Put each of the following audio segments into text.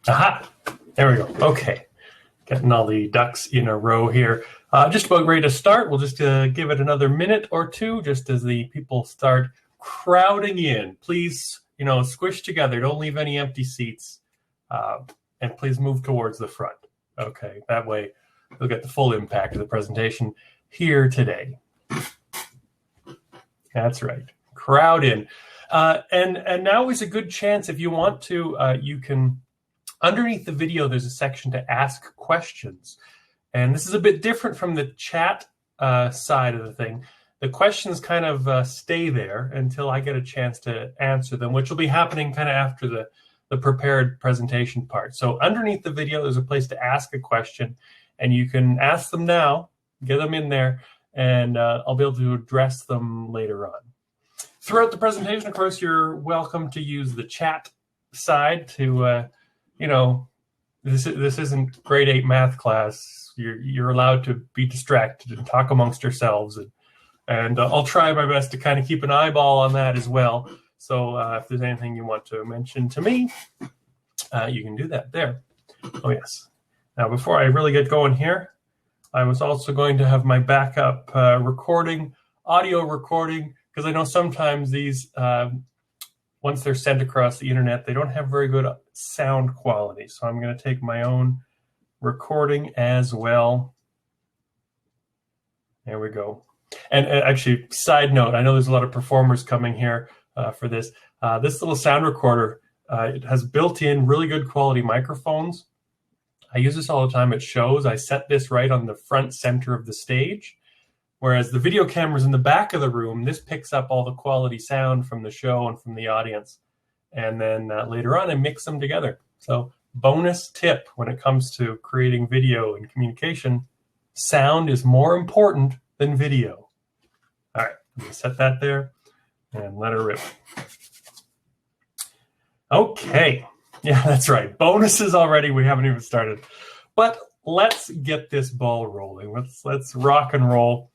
Aha! There we go. Okay. Getting all the ducks in a row here. Just about ready to start. We'll just give it another minute or two just as the people start crowding in. Please, squish together. Don't leave any empty seats. And please move towards the front. Okay. That way you'll get the full impact of the presentation here today. That's right. Crowd in. And now is a good chance, if you want to, you can, underneath the video, there's a section to ask questions. And this is a bit different from the chat side of the thing. The questions kind of stay there until I get a chance to answer them, which will be happening kind of after the prepared presentation part. So underneath the video, there's a place to ask a question, and you can ask them now, get them in there, and I'll be able to address them later on. Throughout the presentation, of course, you're welcome to use the chat side to, this isn't grade 8 math class. You're allowed to be distracted and talk amongst yourselves. And I'll try my best to kind of keep an eyeball on that as well. So if there's anything you want to mention to me, you can do that there. Oh, yes. Now, before I really get going here, I was also going to have my backup audio recording, because I know sometimes these, once they're sent across the internet, they don't have very good sound quality. So I'm going to take my own recording as well. There we go. And actually, side note, I know there's a lot of performers coming here for this. This little sound recorder, it has built-in really good quality microphones. I use this all the time at shows. I set this right on the front center of the stage. Whereas the video cameras in the back of the room, this picks up all the quality sound from the show and from the audience. And then later on, I mix them together. So bonus tip when it comes to creating video and communication, sound is more important than video. All right, I'm gonna set that there and let her rip. Okay, yeah, that's right. Bonuses already, we haven't even started. But let's get this ball rolling. Let's rock and roll.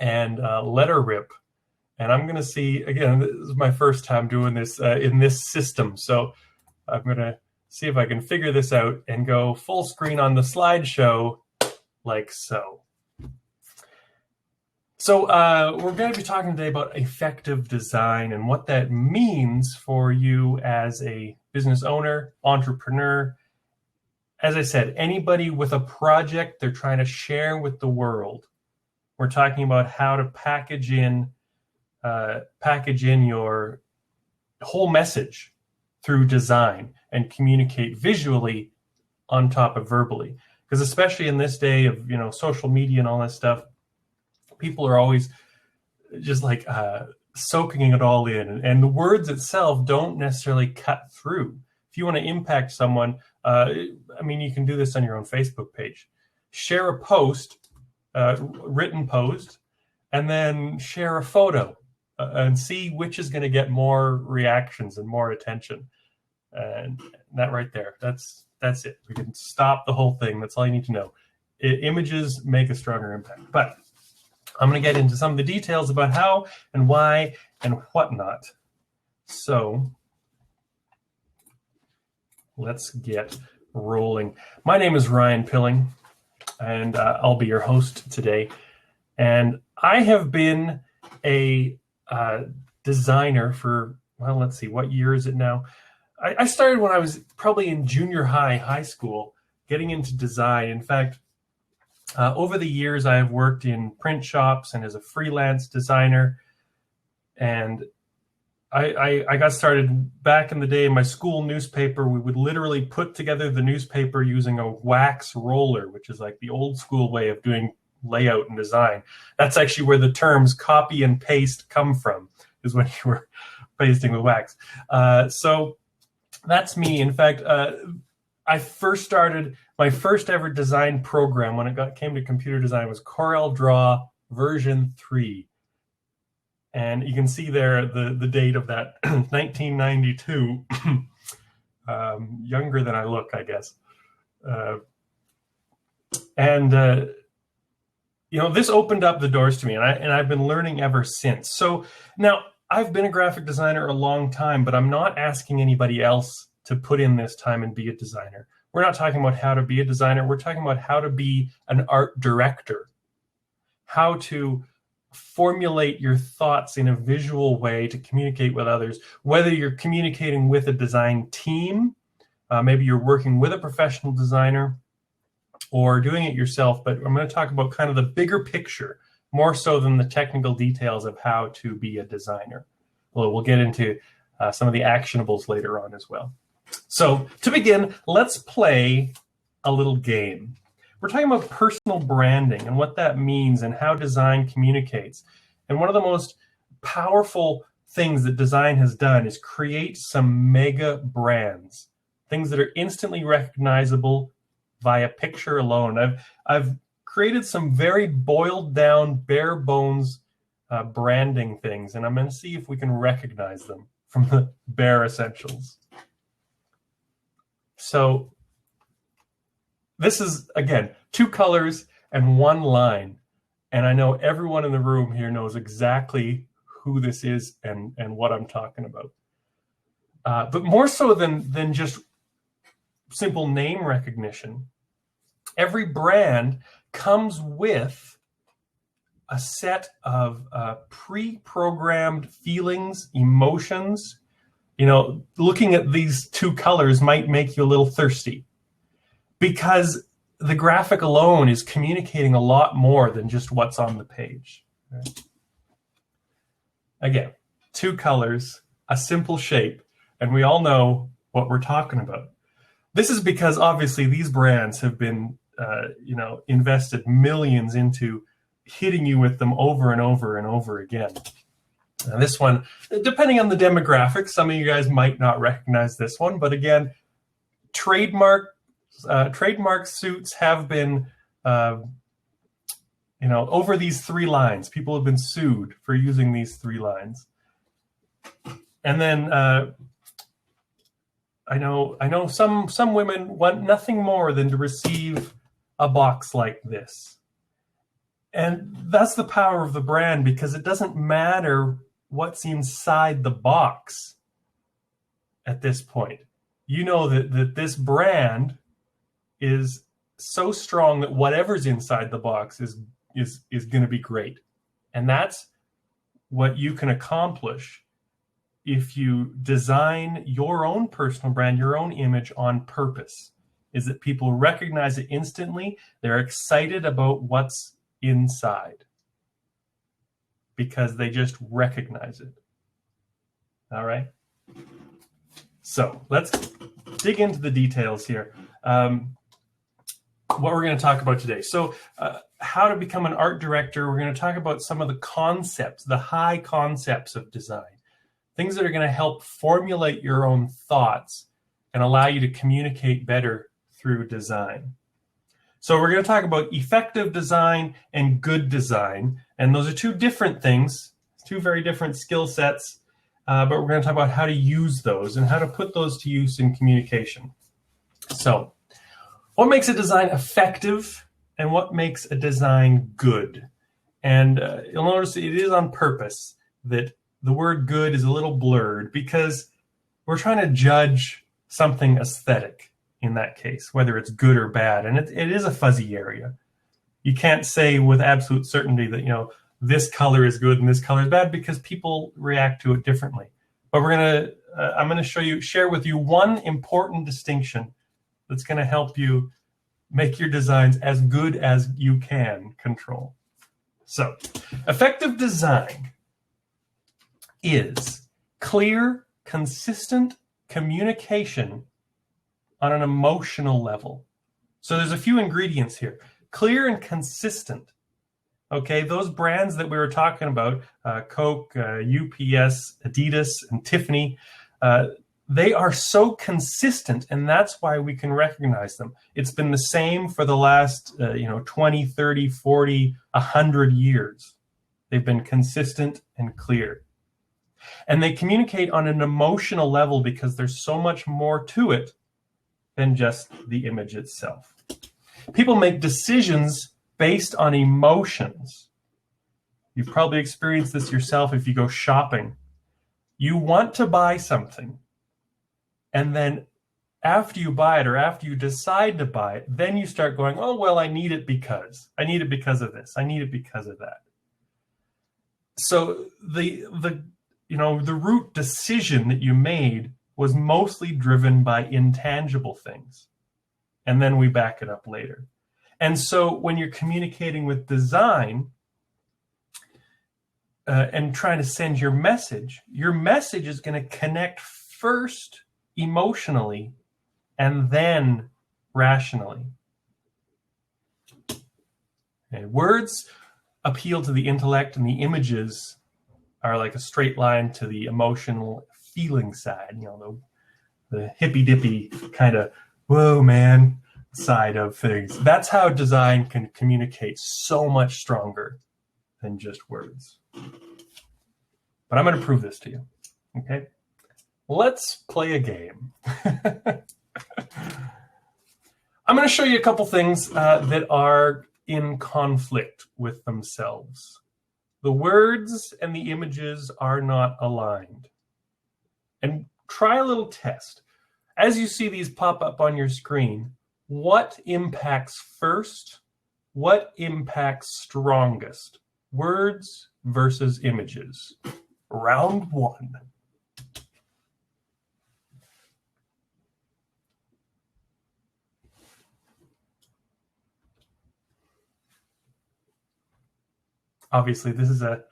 And let her rip. And I'm going to see, again, this is my first time doing this in this system. So I'm going to see if I can figure this out and go full screen on the slideshow like so. So we're going to be talking today about effective design and what that means for you as a business owner, entrepreneur. As I said, anybody with a project they're trying to share with the world. We're talking about how to package in your whole message through design and communicate visually on top of verbally. Because especially in this day of social media and all that stuff, people are always just like soaking it all in, and the words itself don't necessarily cut through. If you want to impact someone, you can do this on your own Facebook page. Share a post. Written post, and then share a photo and see which is going to get more reactions and more attention. And that right there, that's it. We can stop the whole thing. That's all you need to know. Images make a stronger impact. But I'm going to get into some of the details about how and why and whatnot. So let's get rolling. My name is Ryan Pilling. And I'll be your host today. And I have been a designer for, well, let's see, what year is it now? I started when I was probably in junior high school, getting into design. In fact, over the years, I have worked in print shops and as a freelance designer. And I got started back in the day in my school newspaper. We would literally put together the newspaper using a wax roller, which is like the old school way of doing layout and design. That's actually where the terms copy and paste come from, is when you were pasting with wax. So that's me. In fact, I first started, my first ever design program when it came to computer design was CorelDRAW version 3. And you can see there the date of that, 1992. Younger than I look, I guess. This opened up the doors to me, and I've been learning ever since. So now I've been a graphic designer a long time, but I'm not asking anybody else to put in this time and be a designer. We're not talking about how to be a designer. We're talking about how to be an art director, how to formulate your thoughts in a visual way to communicate with others, whether you're communicating with a design team, maybe you're working with a professional designer or doing it yourself. But I'm going to talk about kind of the bigger picture, more so than the technical details of how to be a designer. Well, we'll get into some of the actionables later on as well. So to begin, let's play a little game. We're talking about personal branding and what that means and how design communicates. And one of the most powerful things that design has done is create some mega brands, things that are instantly recognizable via picture alone. I've created some very boiled down, bare bones branding things, and I'm going to see if we can recognize them from the bare essentials. So this is, again, 2 colors and 1 line. And I know everyone in the room here knows exactly who this is and what I'm talking about. But more so than just simple name recognition, every brand comes with a set of pre-programmed feelings, emotions. You know, looking at these 2 colors might make you a little thirsty because the graphic alone is communicating a lot more than just what's on the page. Right? Again, 2 colors, a simple shape, and we all know what we're talking about. This is because obviously these brands have been, invested millions into hitting you with them over and over and over again. Now this one, depending on the demographics, some of you guys might not recognize this one, but again, trademark suits have been, over these 3 lines. People have been sued for using these 3 lines. And then I know some women want nothing more than to receive a box like this. And that's the power of the brand, because it doesn't matter what's inside the box at this point. You know that this brand is so strong that whatever's inside the box is going to be great. And that's what you can accomplish if you design your own personal brand, your own image on purpose, is that people recognize it instantly. They're excited about what's inside because they just recognize it. All right. So let's dig into the details here. What we're going to talk about today. So how to become an art director. We're going to talk about some of the concepts, the high concepts of design, things that are going to help formulate your own thoughts and allow you to communicate better through design. So we're going to talk about effective design and good design. And those are 2 different things, 2 very different skill sets. But we're going to talk about how to use those and how to put those to use in communication. So what makes a design effective and what makes a design good? And you'll notice it is on purpose that the word good is a little blurred because we're trying to judge something aesthetic in that case, whether it's good or bad. And it is a fuzzy area. You can't say with absolute certainty that, this color is good and this color is bad, because people react to it differently. But I'm going to share with you one important distinction that's going to help you make your designs as good as you can control. So, effective design is clear, consistent communication on an emotional level. So there's a few ingredients here. Clear and consistent. Okay, those brands that we were talking about, Coke, UPS, Adidas, and Tiffany, they are so consistent, and that's why we can recognize them. It's been the same for the last 20, 30, 40, 100 years. They've been consistent and clear. And they communicate on an emotional level because there's so much more to it than just the image itself. People make decisions based on emotions. You've probably experienced this yourself if you go shopping. You want to buy something, and then after you buy it or after you decide to buy it, then you start going, oh, well, I need it because of this. I need it because of that. So the root decision that you made was mostly driven by intangible things. And then we back it up later. And so when you're communicating with design and trying to send your message is going to connect first emotionally and then rationally. Okay. Words appeal to the intellect, and the images are like a straight line to the emotional feeling side, the hippy-dippy kind of, whoa, man, side of things. That's how design can communicate so much stronger than just words. But I'm going to prove this to you, okay? Let's play a game. I'm going to show you a couple things that are in conflict with themselves. The words and the images are not aligned. And try a little test. As you see these pop up on your screen, what impacts first? What impacts strongest? Words versus images. Round one. Obviously, this is a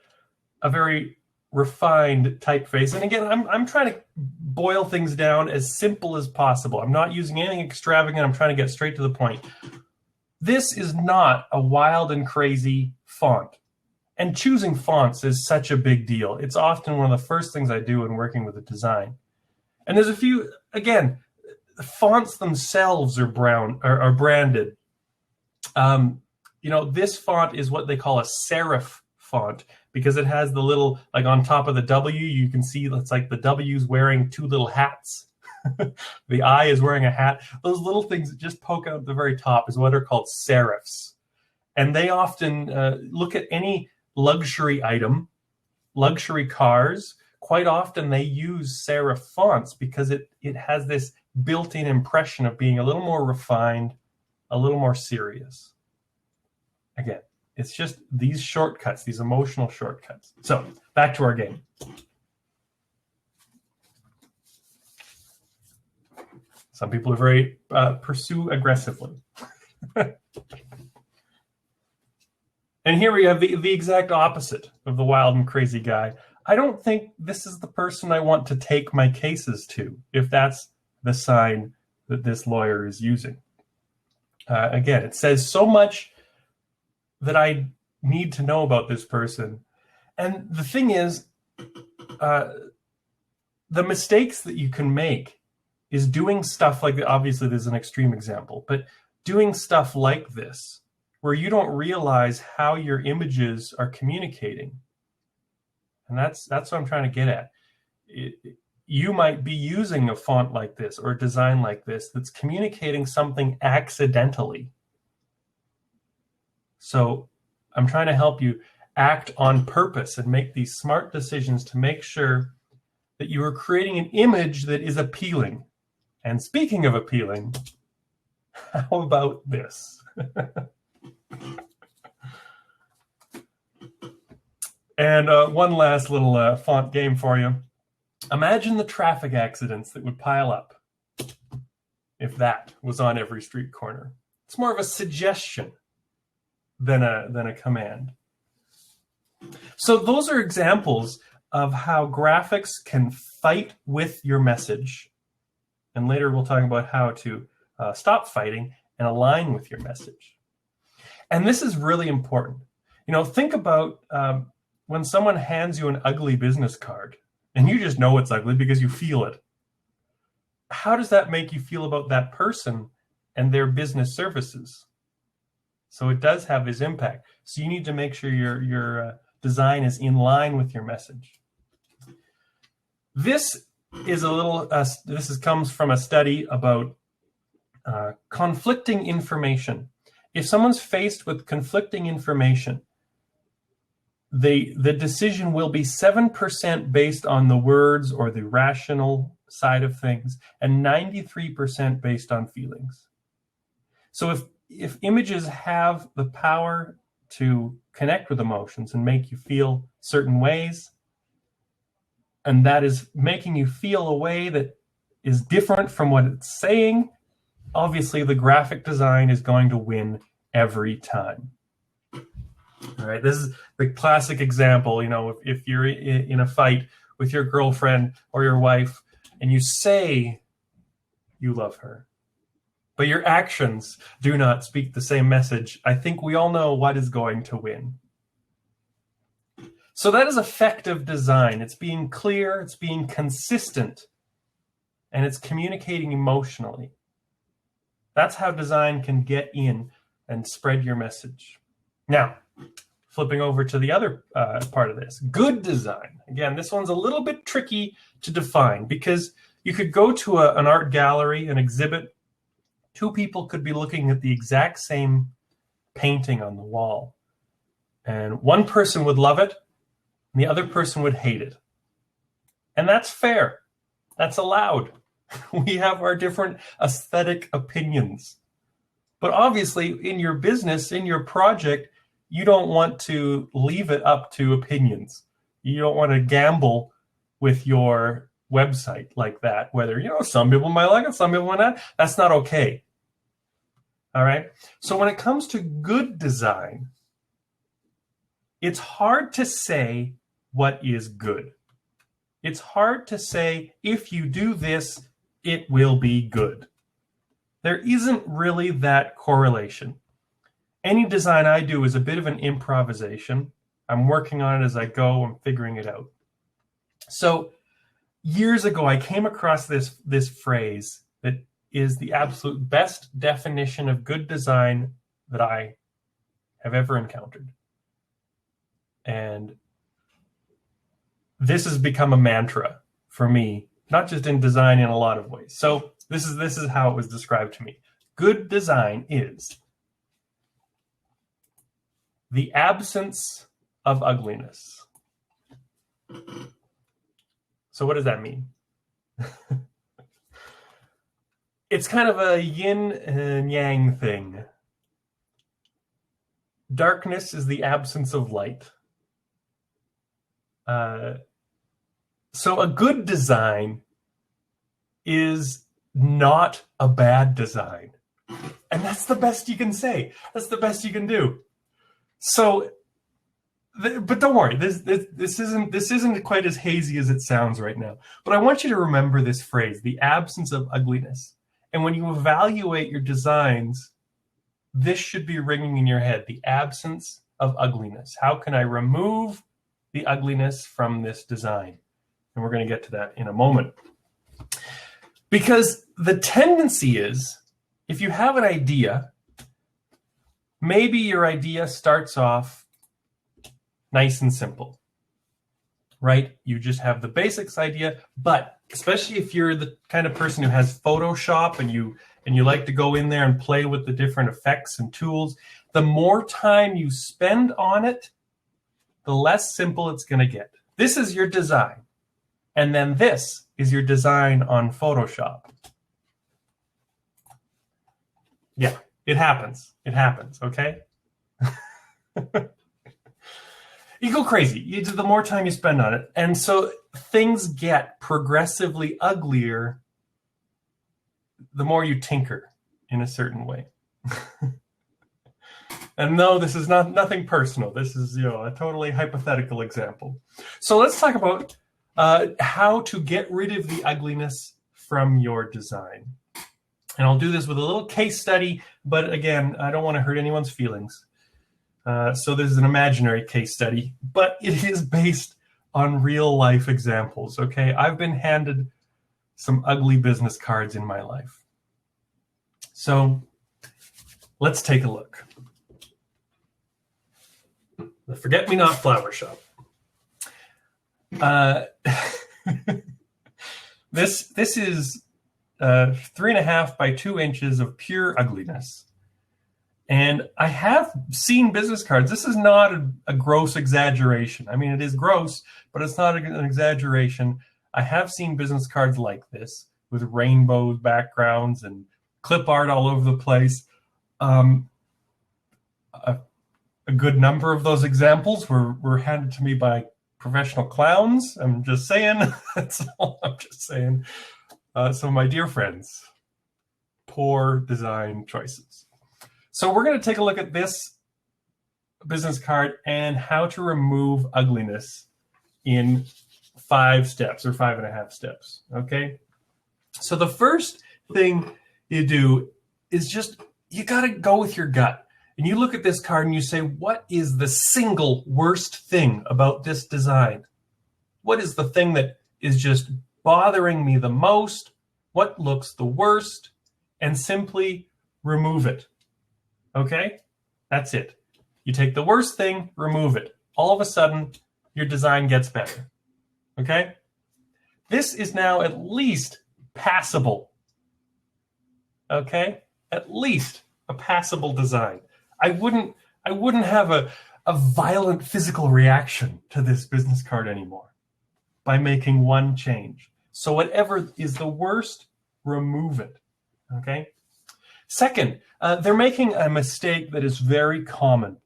very refined typeface. And again, I'm trying to boil things down as simple as possible. I'm not using anything extravagant. I'm trying to get straight to the point. This is not a wild and crazy font. And choosing fonts is such a big deal. It's often one of the first things I do when working with a design. And there's a few, again, the fonts themselves are branded. This font is what they call a serif font because it has the little, like on top of the W, you can see it's like the W's wearing two little hats. The I is wearing a hat. Those little things that just poke out at the very top is what are called serifs. And they often look at any luxury item, luxury cars. Quite often they use serif fonts because it has this built-in impression of being a little more refined, a little more serious. Again, it's just these shortcuts, these emotional shortcuts. So back to our game. Some people are very pursue aggressively. And here we have the exact opposite of the wild and crazy guy. I don't think this is the person I want to take my cases to, if that's the sign that this lawyer is using. Again, it says so much that I need to know about this person. And the thing is, the mistakes that you can make is doing stuff like, obviously there's an extreme example, but doing stuff like this, where you don't realize how your images are communicating. And that's what I'm trying to get at. You might be using a font like this or a design like this that's communicating something accidentally. So I'm trying to help you act on purpose and make these smart decisions to make sure that you are creating an image that is appealing. And speaking of appealing, how about this? And one last little font game for you. Imagine the traffic accidents that would pile up if that was on every street corner. It's more of a suggestion than a command. So those are examples of how graphics can fight with your message. And later we'll talk about how to stop fighting and align with your message. And this is really important. Think about when someone hands you an ugly business card and you just know it's ugly because you feel it. How does that make you feel about that person and their business services? So it does have this impact. So you need to make sure your design is in line with your message. This is comes from a study about conflicting information. If someone's faced with conflicting information, the decision will be 7% based on the words or the rational side of things, and 93% based on feelings. So if images have the power to connect with emotions and make you feel certain ways, and that is making you feel a way that is different from what it's saying, obviously the graphic design is going to win every time. All right, this is the classic example. You know, if you're in a fight with your girlfriend or your wife and you say you love her, but your actions do not speak the same message, I think we all know what is going to win. So that is effective design. It's being clear, it's being consistent, and it's communicating emotionally. That's how design can get in and spread your message. Now, flipping over to the other part of this, good design. Again, this one's a little bit tricky to define because you could go to an art gallery, an exhibit. Two people could be looking at the exact same painting on the wall. And one person would love it, and the other person would hate it. And that's fair. That's allowed. We have our different aesthetic opinions. But obviously, in your business, in your project, you don't want to leave it up to opinions. You don't want to gamble with your website like that, whether, you know, some people might like it, some people might not. That's not okay. All right? So when it comes to good design, it's hard to say what is good. It's hard to say, if you do this, it will be good. There isn't really that correlation. Any design I do is a bit of an improvisation. I'm working on it as I go. I'm figuring it out. So years ago, I came across this phrase that is the absolute best definition of good design that I have ever encountered. And this has become a mantra for me, not just in design, in a lot of ways. So this is how it was described to me. Good design is the absence of ugliness. So what does that mean? It's kind of a yin and yang thing. Darkness is the absence of light. So a good design is not a bad design. And that's the best you can say. That's the best you can do. So, but don't worry, this isn't quite as hazy as it sounds right now. But I want you to remember this phrase, the absence of ugliness. And when you evaluate your designs, this should be ringing in your head, the absence of ugliness. How can I remove the ugliness from this design? And we're going to get to that in a moment. Because the tendency is, if you have an idea, maybe your idea starts off nice and simple, right? You just have the basics idea, but especially if you're the kind of person who has Photoshop and you like to go in there and play with the different effects and tools, the more time you spend on it, the less simple it's going to get. This is your design. And then this is your design on Photoshop. Yeah, it happens. It happens, okay? You go crazy. The more time you spend on it. And so things get progressively uglier the more you tinker in a certain way. And no, this is nothing personal. This is, a totally hypothetical example. So let's talk about how to get rid of the ugliness from your design. And I'll do this with a little case study, but again, I don't want to hurt anyone's feelings. So this is an imaginary case study, but it is based on real life examples, okay? I've been handed some ugly business cards in my life. So let's take a look. The Forget-Me-Not Flower Shop. This is 3.5 by 2 inches of pure ugliness. And I have seen business cards. This is not a gross exaggeration. I mean, it is gross, but it's not an exaggeration I have seen business cards like this with rainbow backgrounds and clip art all over the place. A good number of those examples were handed to me by professional clowns. I'm just saying. That's all I'm just saying. So my dear friends, poor design choices. So we're going to take a look at this business card and how to remove ugliness in 5 steps or 5.5 steps. Okay. So the first thing you do is just, you got to go with your gut. And you look at this card and you say, what is the single worst thing about this design? What is the thing that is just bothering me the most? What looks the worst? And simply remove it. Okay? That's it. You take the worst thing, remove it. All of a sudden, your design gets better. Okay? This is now at least passable. Okay? At least a passable design. I wouldn't have a violent physical reaction to this business card anymore by making one change. So whatever is the worst, remove it. Okay? Second, they're making a mistake that is very common.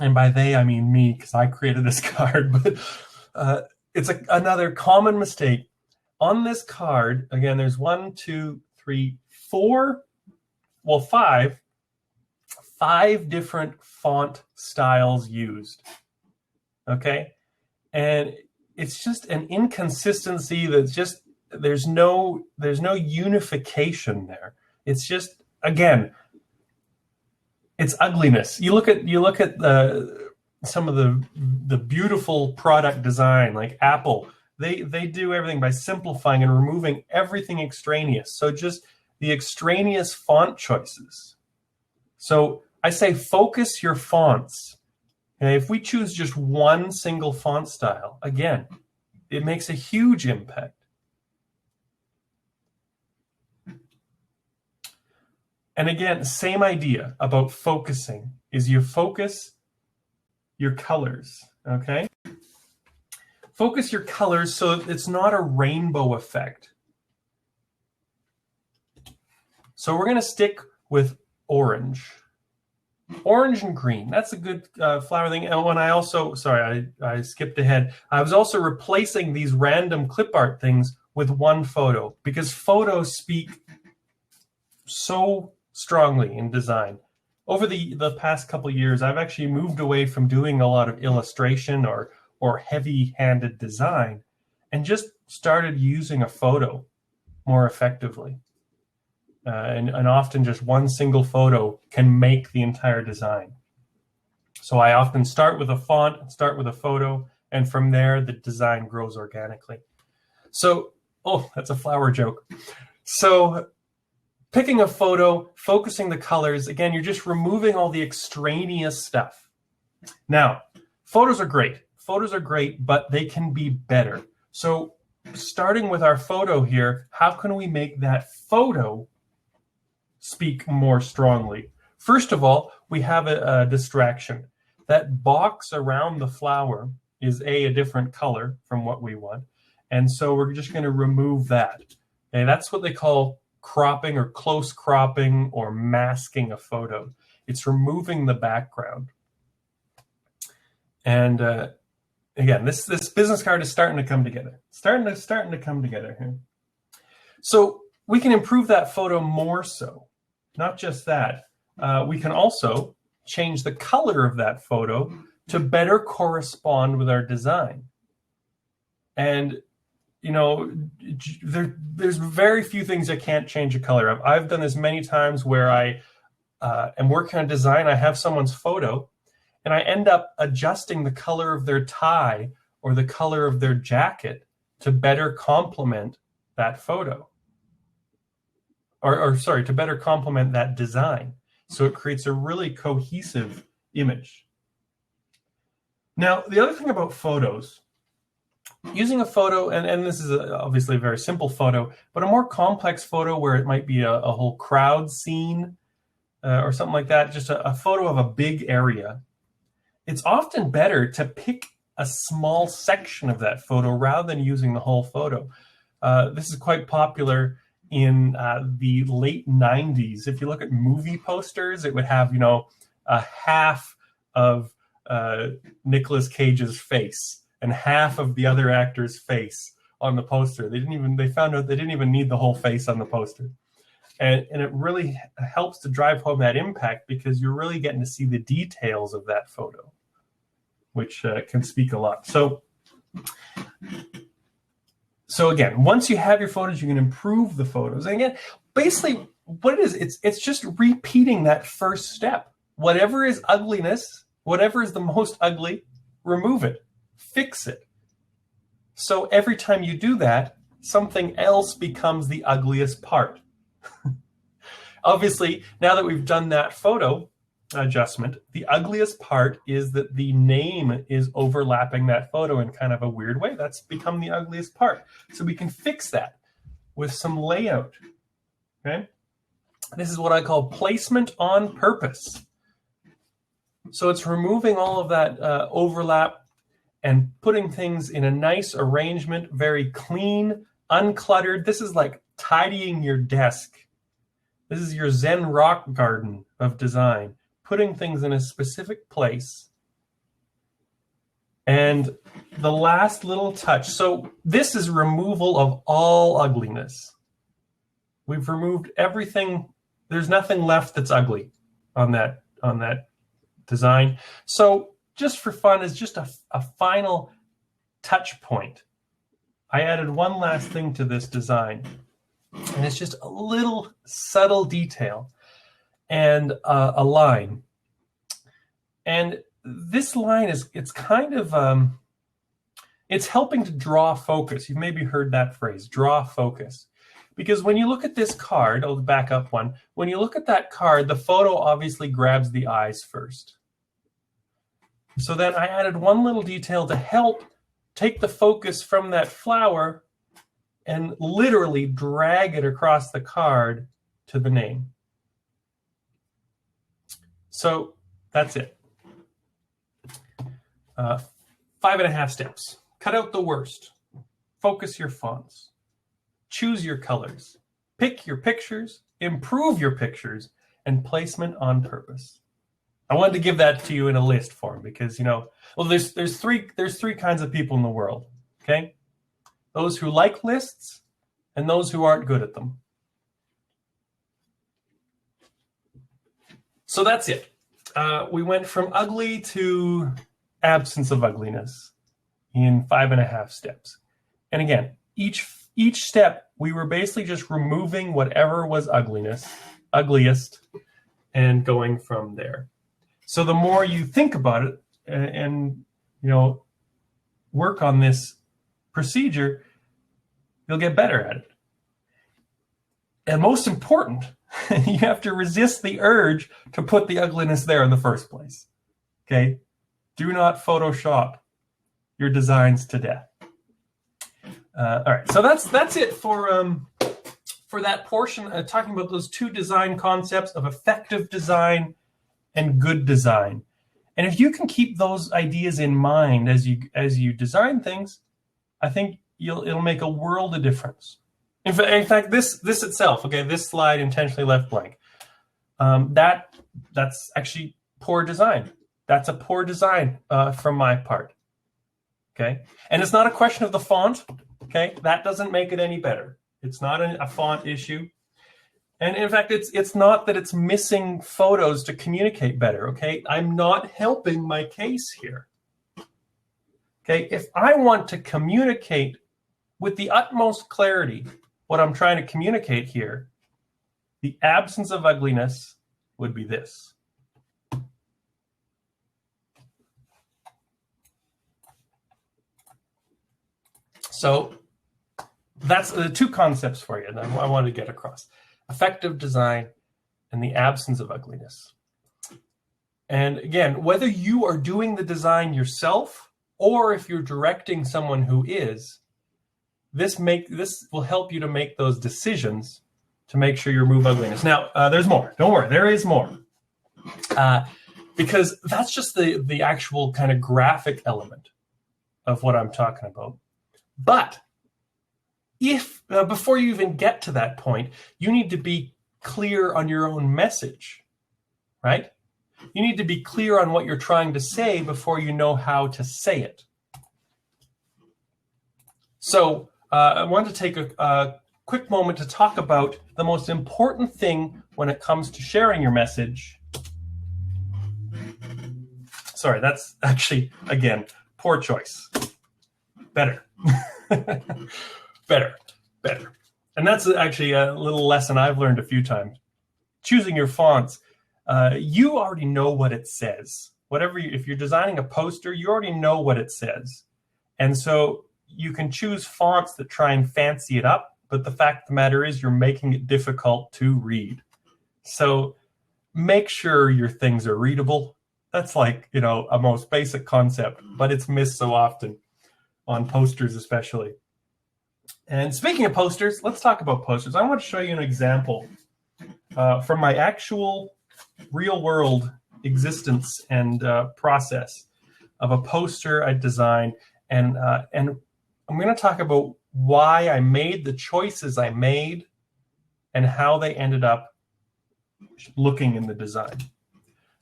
And by they, I mean me, because I created this card. But it's another common mistake. On this card, again, there's 1, 2, 3, 4, well, 5 different font styles used. Okay? And it's just an inconsistency that's just, there's no unification there. It's just, again, it's ugliness. You look at some of the beautiful product design, like Apple. They do everything by simplifying and removing everything extraneous. So just the extraneous font choices. So I say focus your fonts. Okay, if we choose just one single font style, again, it makes a huge impact. And again, same idea about focusing is you focus your colors, okay? Focus your colors so it's not a rainbow effect. So we're going to stick with orange. Orange and green, that's a good flower thing. And when I also, sorry, I skipped ahead. I was also replacing these random clip art things with one photo because photos speak so strongly in design. Over the past couple of years, I've actually moved away from doing a lot of illustration or heavy-handed design and just started using a photo more effectively. And often just one single photo can make the entire design. So I often start with a font, start with a photo, and from there the design grows organically. So, oh, that's a flower joke. So picking a photo, focusing the colors, again, you're just removing all the extraneous stuff. Now, photos are great. Photos are great, but they can be better. So starting with our photo here, how can we make that photo speak more strongly? First of all, we have a distraction. That box around the flower is a different color from what we want. And so we're just going to remove that. Okay, that's what they call cropping or close cropping or masking a photo. It's removing the background. And again, this business card is starting to come together. Starting to come together here. So we can improve that photo more so. Not just that, we can also change the color of that photo to better correspond with our design. And, you know, there's very few things that can't change a color. I've done this many times where I am working on design. I have someone's photo, and I end up adjusting the color of their tie or the color of their jacket to better complement that photo. Or sorry, to better complement that design. So it creates a really cohesive image. Now, the other thing about photos, using a photo, and this is obviously a very simple photo, but a more complex photo where it might be a whole crowd scene or something like that, just a photo of a big area, it's often better to pick a small section of that photo rather than using the whole photo. This is quite popular in the late 90s. If you look at movie posters, it would have, you know, a half of Nicolas Cage's face and half of the other actor's face on the poster. They found out they didn't even need the whole face on the poster. And it really helps to drive home that impact because you're really getting to see the details of that photo, which can speak a lot. So again, once you have your photos, you can improve the photos. And again, basically what it is, it's just repeating that first step. Whatever is ugliness, whatever is the most ugly, remove it, fix it. So every time you do that, something else becomes the ugliest part. Obviously, now that we've done that photo adjustment, the ugliest part is that the name is overlapping that photo in kind of a weird way. That's become the ugliest part. So we can fix that with some layout. Okay? This is what I call placement on purpose. So it's removing all of that overlap and putting things in a nice arrangement, very clean, uncluttered. This is like tidying your desk. This is your Zen rock garden of design, putting things in a specific place. And the last little touch. So this is removal of all ugliness. We've removed everything. There's nothing left that's ugly on that design. So just for fun, is just a final touch point. I added one last thing to this design, and it's just a little subtle detail and a line. And this line it's kind of, it's helping to draw focus. You've maybe heard that phrase, draw focus. Because when you look at this card, I'll back up one. When you look at that card, the photo obviously grabs the eyes first. So then I added one little detail to help take the focus from that flower and literally drag it across the card to the name. So that's it. 5.5 steps. Cut out the worst. Focus your fonts. Choose your colors. Pick your pictures. Improve your pictures. And placement on purpose. I wanted to give that to you in a list form because, you know, well, there's three kinds of people in the world, okay? Those who like lists and those who aren't good at them. So that's it. We went from ugly to absence of ugliness in 5.5 steps. And again, each step, we were basically just removing whatever was ugliest, and going from there. So the more you think about it and you know, work on this procedure, you'll get better at it. And most important, you have to resist the urge to put the ugliness there in the first place. Okay? Do not Photoshop your designs to death. All right, so that's it for that portion, talking about those two design concepts of effective design and good design. And if you can keep those ideas in mind as you design things, I think it'll make a world of difference. In fact, this itself, okay, this slide intentionally left blank. That's actually poor design. That's a poor design from my part. Okay, and it's not a question of the font. Okay, that doesn't make it any better. It's not a font issue. And in fact, it's not that it's missing photos to communicate better, okay? I'm not helping my case here. Okay, if I want to communicate with the utmost clarity what I'm trying to communicate here, the absence of ugliness would be this. So that's the two concepts for you that I wanted to get across. Effective design and the absence of ugliness. And again, whether you are doing the design yourself or if you're directing someone who is, this will help you to make those decisions to make sure you remove ugliness. Now, there's more. Don't worry, there is more. Because that's just the actual kind of graphic element. of what I'm talking about. But if before you even get to that point, you need to be clear on your own message, right? You need to be clear on what you're trying to say before you know how to say it. So I want to take a quick moment to talk about the most important thing when it comes to sharing your message. Sorry, that's actually, again, poor choice. Better. Better. And that's actually a little lesson I've learned a few times. Choosing your fonts. You already know what it says. If you're designing a poster, you already know what it says. And so you can choose fonts that try and fancy it up, but the fact of the matter is you're making it difficult to read. So make sure your things are readable. That's like, a most basic concept, but it's missed so often on posters especially. And speaking of posters, let's talk about posters. I want to show you an example from my actual real world existence and process of a poster I designed. And I'm going to talk about why I made the choices I made and how they ended up looking in the design.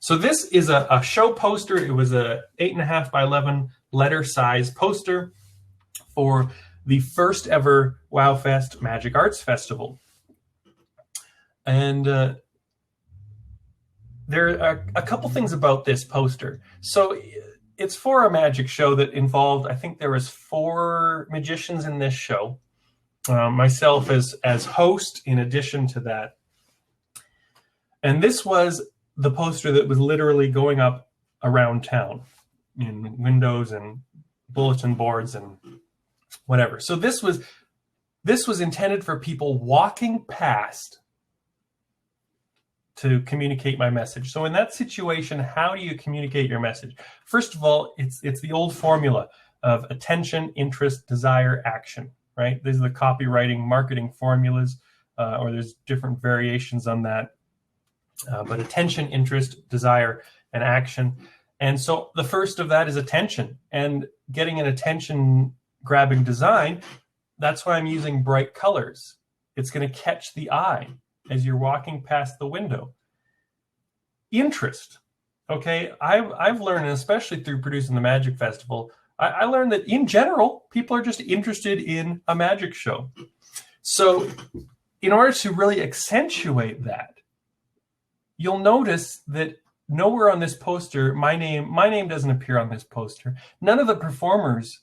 So this is a show poster. It was a 8.5 by 11 letter size poster for the first ever WowFest Magic Arts Festival. And there are a couple things about this poster. So it's for a magic show that involved, I think there was 4 magicians in this show, myself as host in addition to that. And this was the poster that was literally going up around town in windows and bulletin boards and whatever. So this was intended for people walking past to communicate my message. So in that situation, how do you communicate your message? First of all, it's the old formula of attention, interest, desire, action, right? These are the copywriting, marketing formulas, or there's different variations on that. But attention, interest, desire, and action. And so the first of that is attention. And getting an attention-grabbing design, that's why I'm using bright colors. It's going to catch the eye as you're walking past the window. Interest. Okay, I've learned, and especially through producing the Magic Festival, I learned that in general, people are just interested in a magic show. So in order to really accentuate that, you'll notice that nowhere on this poster, my name doesn't appear on this poster. None of the performers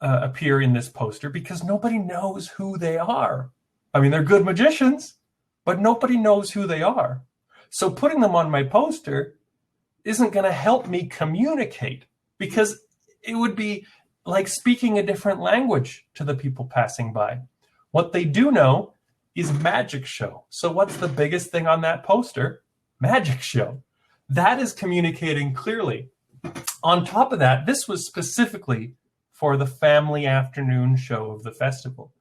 appear in this poster because nobody knows who they are. I mean, they're good magicians, but nobody knows who they are. So putting them on my poster isn't going to help me communicate because it would be like speaking a different language to the people passing by. What they do know is magic show. So what's the biggest thing on that poster? Magic show. That is communicating clearly. On top of that, this was specifically for the family afternoon show of the festival.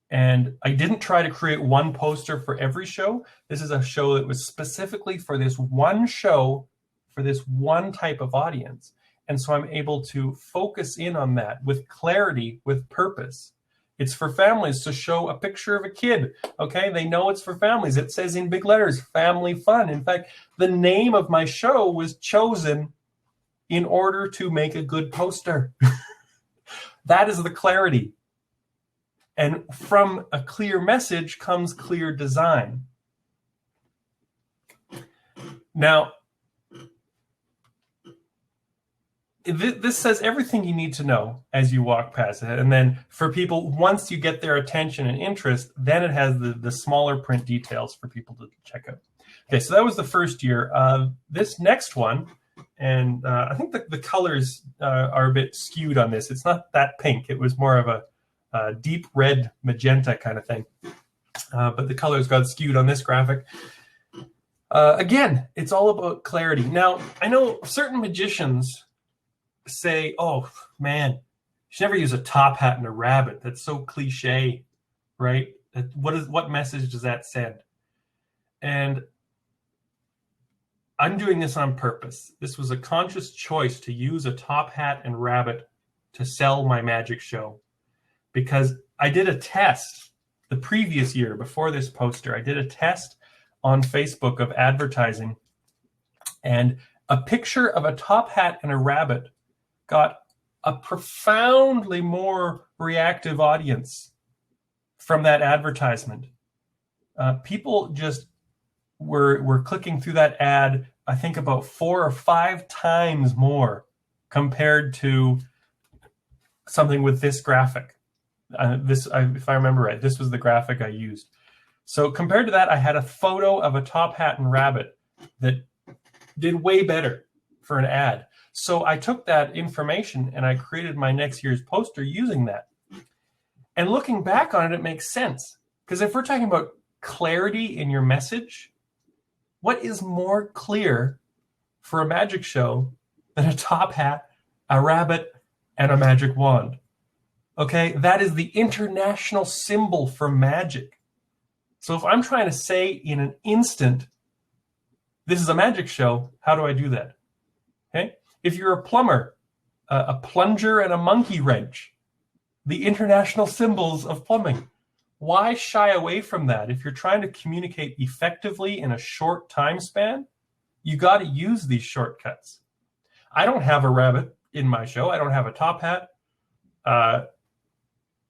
And I didn't try to create one poster for every show. This is a show that was specifically for this one show, for this one type of audience. And so I'm able to focus in on that with clarity, with purpose. It's for families to show a picture of a kid, okay? They know it's for families. It says in big letters, family fun. In fact, the name of my show was chosen in order to make a good poster. That is the clarity. And from a clear message comes clear design. Now, this says everything you need to know as you walk past it. And then for people, once you get their attention and interest, then it has the smaller print details for people to check out. Okay, so that was the first year. This next one, and I think the colors are a bit skewed on this. It's not that pink. It was more of a deep red magenta kind of thing. But the colors got skewed on this graphic. Again, it's all about clarity. Now, I know certain magicians say, oh, man, you should never use a top hat and a rabbit. That's so cliche, right? What message does that send? And I'm doing this on purpose. This was a conscious choice to use a top hat and rabbit to sell my magic show, because I did a test the previous year before this poster. I did a test on Facebook of advertising, and a picture of a top hat and a rabbit got a profoundly more reactive audience from that advertisement. People just were clicking through that ad, I think about 4 or 5 times more compared to something with this graphic. If I remember right, this was the graphic I used. So compared to that, I had a photo of a top hat and rabbit that did way better for an ad. So I took that information and I created my next year's poster using that. And looking back on it, it makes sense. Because if we're talking about clarity in your message, what is more clear for a magic show than a top hat, a rabbit, and a magic wand? Okay, that is the international symbol for magic. So if I'm trying to say in an instant, this is a magic show, how do I do that? Okay, if you're a plumber, a plunger and a monkey wrench, the international symbols of plumbing. Why shy away from that? If you're trying to communicate effectively in a short time span, you got to use these shortcuts. I don't have a rabbit in my show. I don't have a top hat.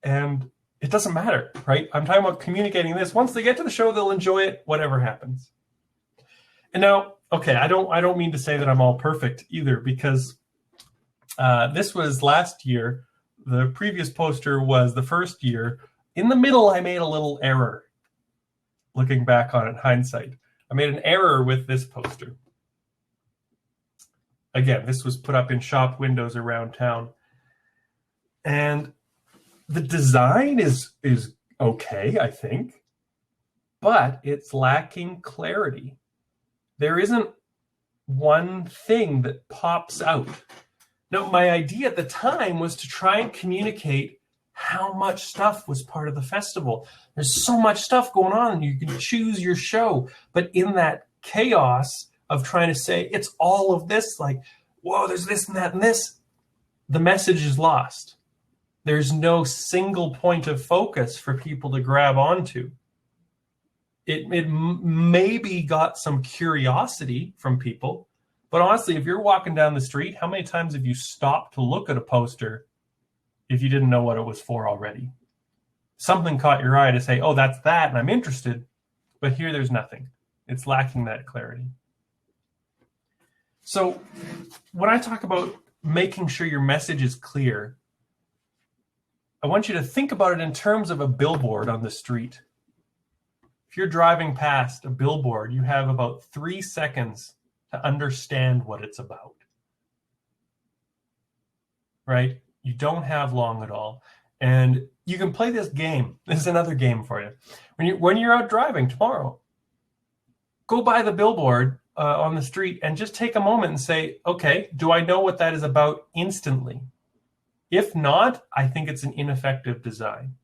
And it doesn't matter, right? I'm talking about communicating this. Once they get to the show, they'll enjoy it, whatever happens. And now, okay, I don't mean to say that I'm all perfect either, because this was last year. The previous poster was the first year. In the middle, I made a little error. Looking back on it in hindsight, I made an error with this poster. Again, this was put up in shop windows around town. And the design is okay, I think, but it's lacking clarity. There isn't one thing that pops out. Now, my idea at the time was to try and communicate how much stuff was part of the festival. There's so much stuff going on, and you can choose your show. But in that chaos of trying to say it's all of this, like, whoa, there's this and that and this, the message is lost. There's no single point of focus for people to grab onto. It maybe got some curiosity from people, but honestly, if you're walking down the street, how many times have you stopped to look at a poster if you didn't know what it was for already? Something caught your eye to say, oh, that's that, and I'm interested, but here there's nothing. It's lacking that clarity. So when I talk about making sure your message is clear, I want you to think about it in terms of a billboard on the street. If you're driving past a billboard, you have about 3 seconds to understand what it's about. Right? You don't have long at all. And you can play this game. This is another game for you. When you're out driving tomorrow, go by the billboard on the street and just take a moment and say, okay, do I know what that is about instantly? If not, I think it's an ineffective design.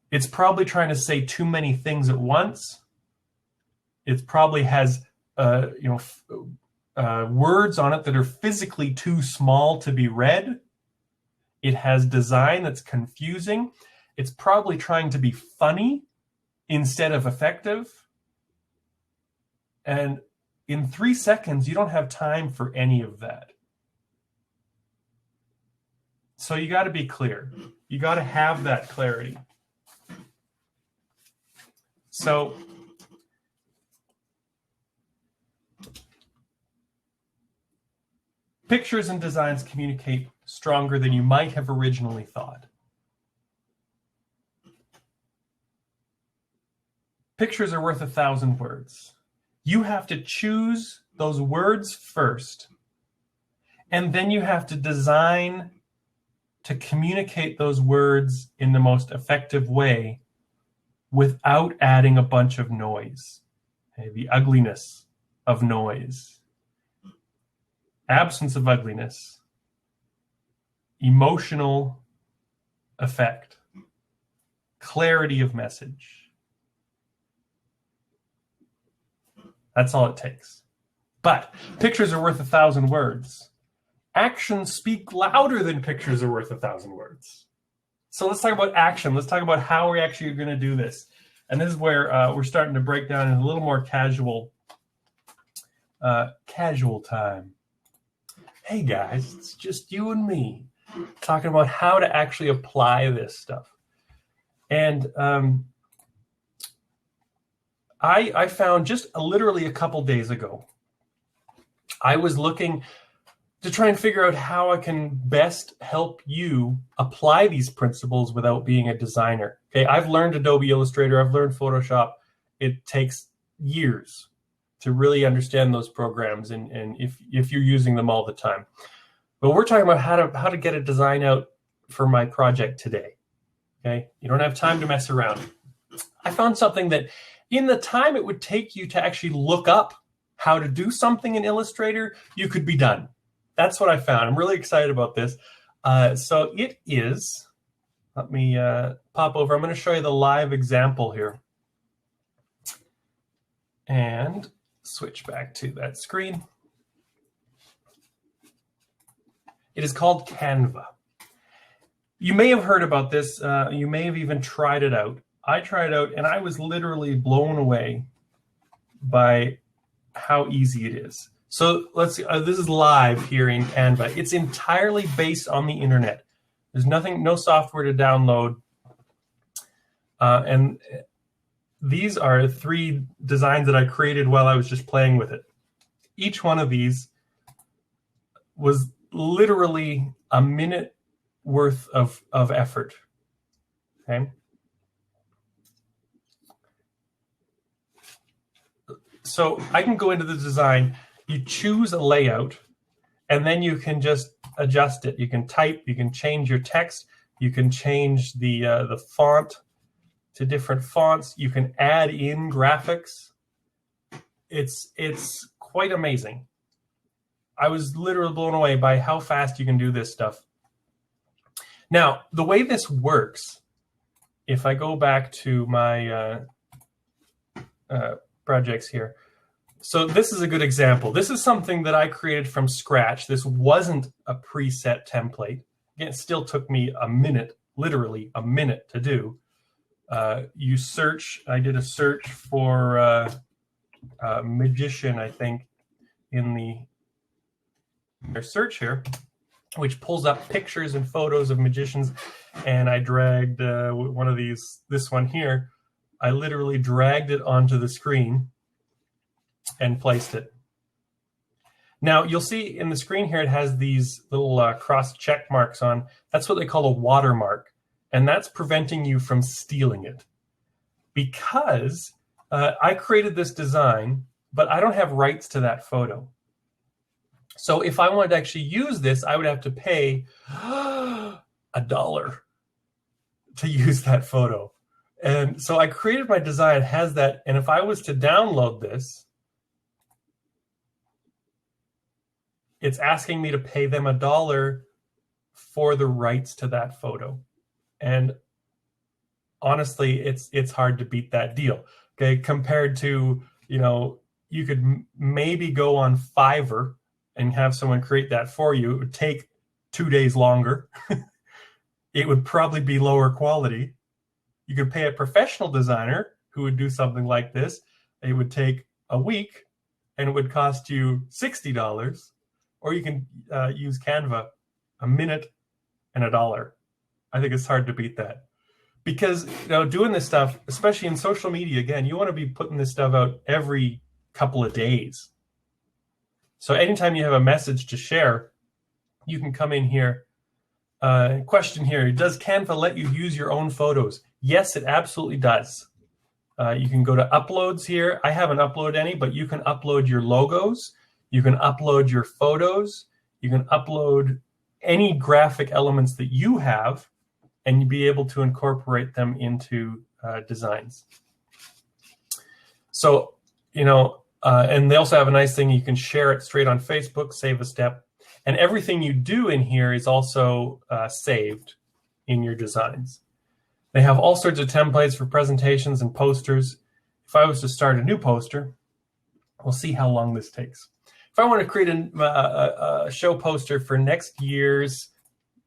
It's probably trying to say too many things at once. It probably has words on it that are physically too small to be read. It has design that's confusing. It's probably trying to be funny instead of effective. And in 3 seconds, you don't have time for any of that. So you got to be clear. You got to have that clarity. So pictures and designs communicate stronger than you might have originally thought. Pictures are worth 1,000 words. You have to choose those words first, and then you have to design to communicate those words in the most effective way without adding a bunch of noise. Okay, the ugliness of noise. Absence of ugliness. Emotional effect. Clarity of message. That's all it takes. But pictures are worth 1,000 words. actions speak louder than pictures are worth 1,000 words. So let's talk about action. Let's talk about how we're actually going to do this. And this is where we're starting to break down in a little more casual time. Hey guys, it's just you and me talking about how to actually apply this stuff. And I found just literally a couple days ago, I was looking to try and figure out how I can best help you apply these principles without being a designer. Okay, I've learned Adobe Illustrator, I've learned Photoshop. It takes years to really understand those programs, and if you're using them all the time. But we're talking about how to get a design out for my project today. Okay, you don't have time to mess around. I found something that in the time it would take you to actually look up how to do something in Illustrator, you could be done. That's what I found. I'm really excited about this. So it is, let me pop over. I'm going to show you the live example here. And switch back to that screen. It is called Canva. You may have heard about this. You may have even tried it out. I tried it out, and I was literally blown away by how easy it is. So let's see. This is live here in Canva. It's entirely based on the internet. There's no software to download. And these are 3 designs that I created while I was just playing with it. Each one of these was literally a minute worth of effort. Okay. So I can go into the design, you choose a layout, and then you can just adjust it. You can type, you can change your text, you can change the font to different fonts. You can add in graphics. It's quite amazing. I was literally blown away by how fast you can do this stuff. Now, the way this works, if I go back to my projects here, so this is a good example. This is something that I created from scratch. This wasn't a preset template. Again, it still took me a minute, literally a minute to do. You search, I did a search for magician, I think, in their search here, which pulls up pictures and photos of magicians. And I dragged one of these, this one here, I literally dragged it onto the screen and placed it. Now you'll see in the screen here, it has these little cross check marks on. That's what they call a watermark. And that's preventing you from stealing it. Because I created this design, but I don't have rights to that photo. So if I wanted to actually use this, I would have to pay $1 to use that photo. And so I created my design, it has that. And if I was to download this, it's asking me to pay them $1 for the rights to that photo. And honestly, it's hard to beat that deal. Okay, compared to, you could maybe go on Fiverr and have someone create that for you. It would take 2 days longer. It would probably be lower quality. You could pay a professional designer who would do something like this. It would take a week and it would cost you $60. Or you can use Canva, a minute and $1. I think it's hard to beat that. Because doing this stuff, especially in social media, again, you want to be putting this stuff out every couple of days. So anytime you have a message to share, you can come in here. Question here, does Canva let you use your own photos? Yes, it absolutely does. You can go to uploads here. I haven't uploaded any, but you can upload your logos. You can upload your photos. You can upload any graphic elements that you have, and you'll be able to incorporate them into designs. So, and they also have a nice thing. You can share it straight on Facebook, save a step. And everything you do in here is also saved in your designs. They have all sorts of templates for presentations and posters. If I was to start a new poster, we'll see how long this takes. if I want to create a show poster for next year's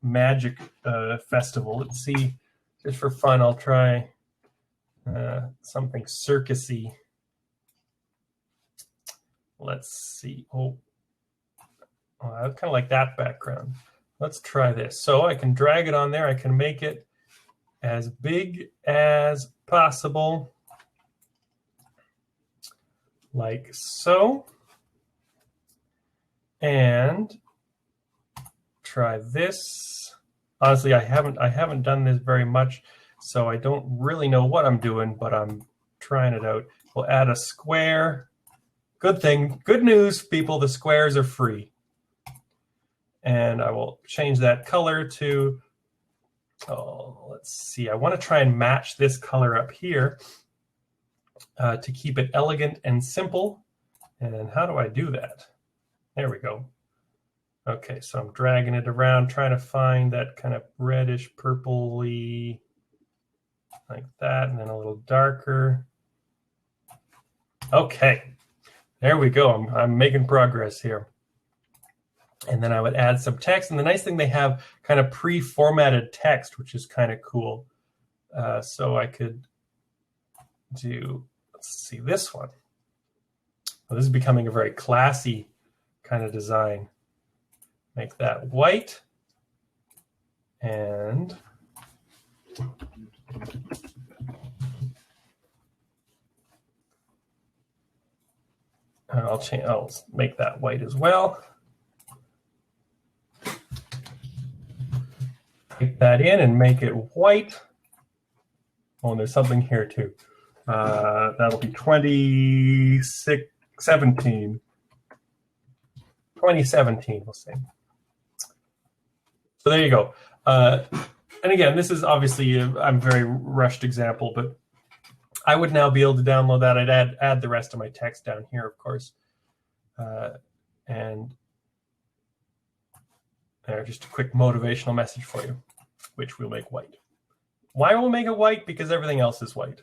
Magic Festival, let's see, just for fun, I'll try something circusy. Let's see. Oh, I kind of like that background. Let's try this. So I can drag it on there. I can make it as big as possible, like so. And try this. Honestly, I haven't done this very much, so I don't really know what I'm doing, but I'm trying it out. We'll add a square. Good thing, good news, people, the squares are free. And I will change that color to, oh, let's see. I want to try and match this color up here to keep it elegant and simple. And how do I do that? There we go. Okay, so I'm dragging it around, trying to find that kind of reddish purpley, like that, and then a little darker. Okay, there we go. I'm making progress here. And then I would add some text. And the nice thing, they have kind of pre-formatted text, which is kind of cool. So I could do, let's see, this one. Well, this is becoming a very classy kind of design. Make that white. And I'll make that white as well. Take that in and make it white. Oh, and there's something here too. That'll be 2017. 2017, we'll say. So there you go. And again, this is obviously a very rushed example, but I would now be able to download that. I'd add the rest of my text down here, of course. And there, just a quick motivational message for you, which we'll make white. Why we'll make it white? Because everything else is white.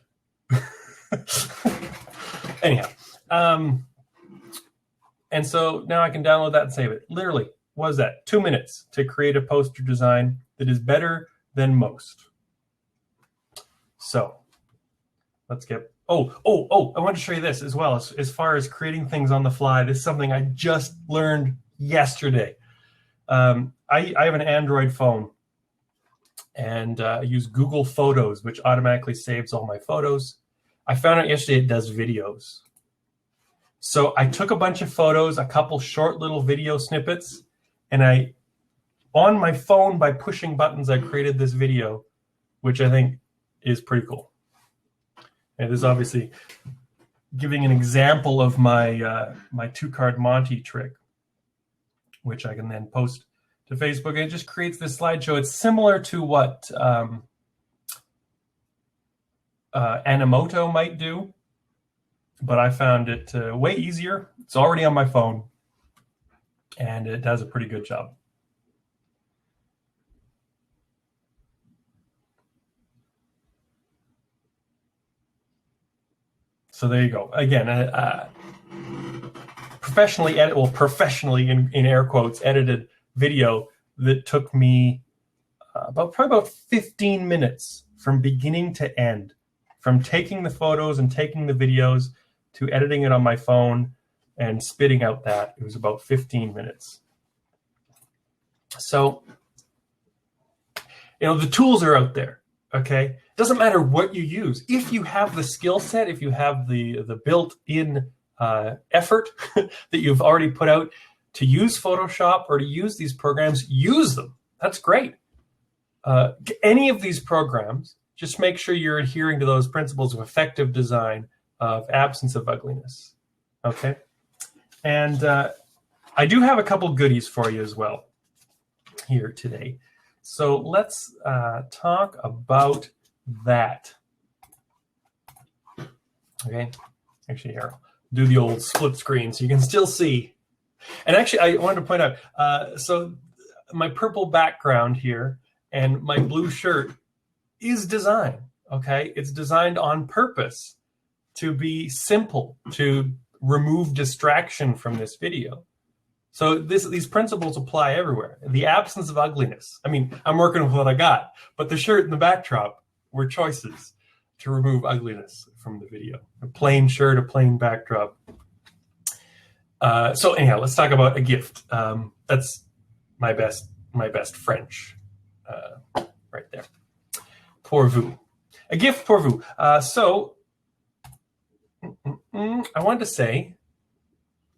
Anyhow, and so now I can download that and save it. Literally, what is that? 2 minutes to create a poster design that is better than most. So let's get, I want to show you this as well. As far as creating things on the fly, this is something I just learned yesterday. I have an Android phone, and I use Google Photos, which automatically saves all my photos. I found out yesterday it does videos. So I took a bunch of photos, a couple short little video snippets, and on my phone, by pushing buttons, I created this video, which I think is pretty cool. And this is obviously giving an example of my my two-card Monte trick, which I can then post to Facebook. And it just creates this slideshow. It's similar to what Animoto might do, but I found it way easier. It's already on my phone, and it does a pretty good job. So there you go. Again, professionally in air quotes, edited video that took me probably about 15 minutes from beginning to end, from taking the photos and taking the videos to editing it on my phone and spitting out that. It was about 15 minutes. So, the tools are out there, okay? It doesn't matter what you use. If you have the skill set, if you have the built-in effort that you've already put out to use Photoshop or to use these programs, use them. That's great. Any of these programs, just make sure you're adhering to those principles of effective design, of absence of ugliness. Okay? And I do have a couple goodies for you as well here today. So let's talk about that. Okay? Actually, here, I'll do the old split screen so you can still see. And actually, I wanted to point out, so my purple background here and my blue shirt is design, okay? It's designed on purpose to be simple, to remove distraction from this video. So these principles apply everywhere. The absence of ugliness. I mean, I'm working with what I got, but the shirt and the backdrop were choices to remove ugliness from the video. A plain shirt, a plain backdrop. So anyhow, let's talk about a gift. That's my best French right there. Pour vous. A gift pour vous. So I wanted to say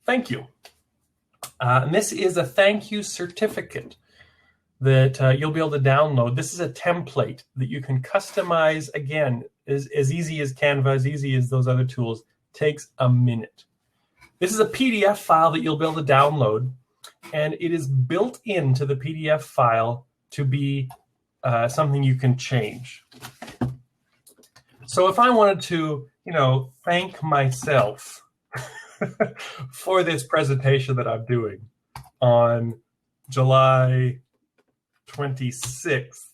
thank you. And this is a thank you certificate that you'll be able to download. This is a template that you can customize. Again, as easy as Canva, as easy as those other tools. Takes a minute. This is a PDF file that you'll be able to download, and it is built into the PDF file to be something you can change. So if I wanted to, thank myself for this presentation that I'm doing on July 26th,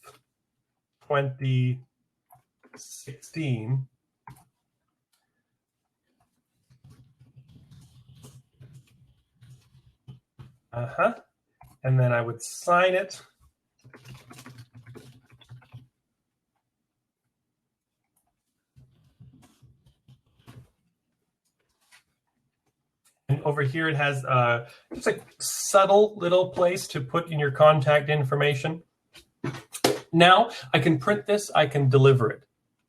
2016. And then I would sign it. And over here it has just a subtle little place to put in your contact information. Now I can print this, I can deliver it.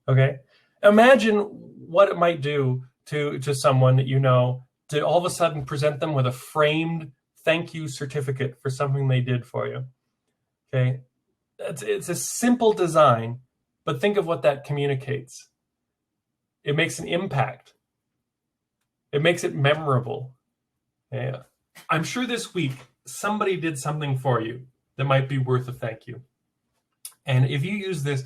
Okay? Imagine what it might do to someone that to all of a sudden present them with a framed thank you certificate for something they did for you. Okay? It's a simple design, but think of what that communicates. It makes an impact. It makes it memorable. Yeah. I'm sure this week somebody did something for you that might be worth a thank you. And if you use this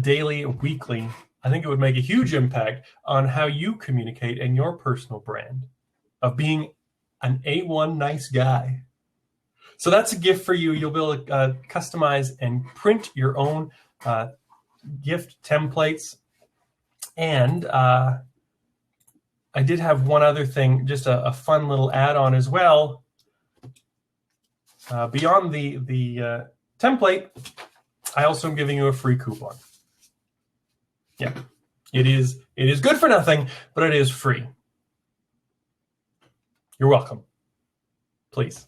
daily, weekly, I think it would make a huge impact on how you communicate in your personal brand of being an A1 nice guy. So that's a gift for you. You'll be able to customize and print your own gift templates. And I did have one other thing, just a fun little add-on as well. Beyond the template, I also am giving you a free coupon. Yeah, it is good for nothing, but it is free. You're welcome. Please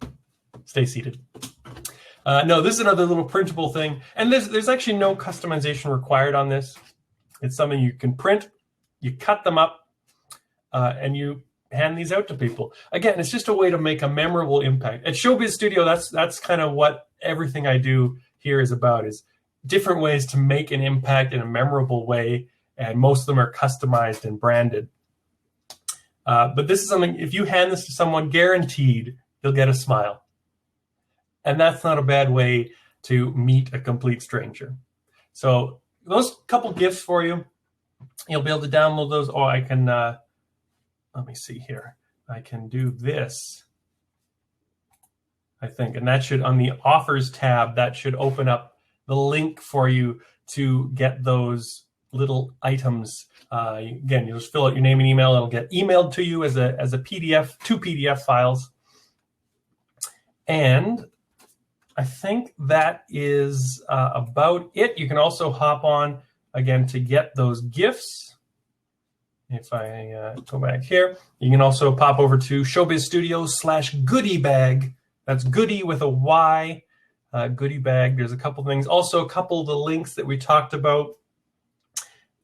stay seated. No, this is another little printable thing. And there's actually no customization required on this. It's something you can print, you cut them up, and you hand these out to people. Again, it's just a way to make a memorable impact. At Showbiz Studio, that's kind of what everything I do here is about, is different ways to make an impact in a memorable way, and most of them are customized and branded. But this is something, if you hand this to someone, guaranteed you'll get a smile. And that's not a bad way to meet a complete stranger. So those couple gifts for you, you'll be able to download those. Oh, I can, let me see here. I can do this, I think. And that should, on the offers tab, that should open up the link for you to get those little items. Again, you'll just fill out your name and email. It'll get emailed to you as a PDF, 2 PDF files. And I think that is about it. You can also hop on, again, to get those gifts. If I go back here, you can also pop over to Showbiz Studios/goodie bag. That's goodie with a Y, goodie bag. There's a couple things. Also, a couple of the links that we talked about.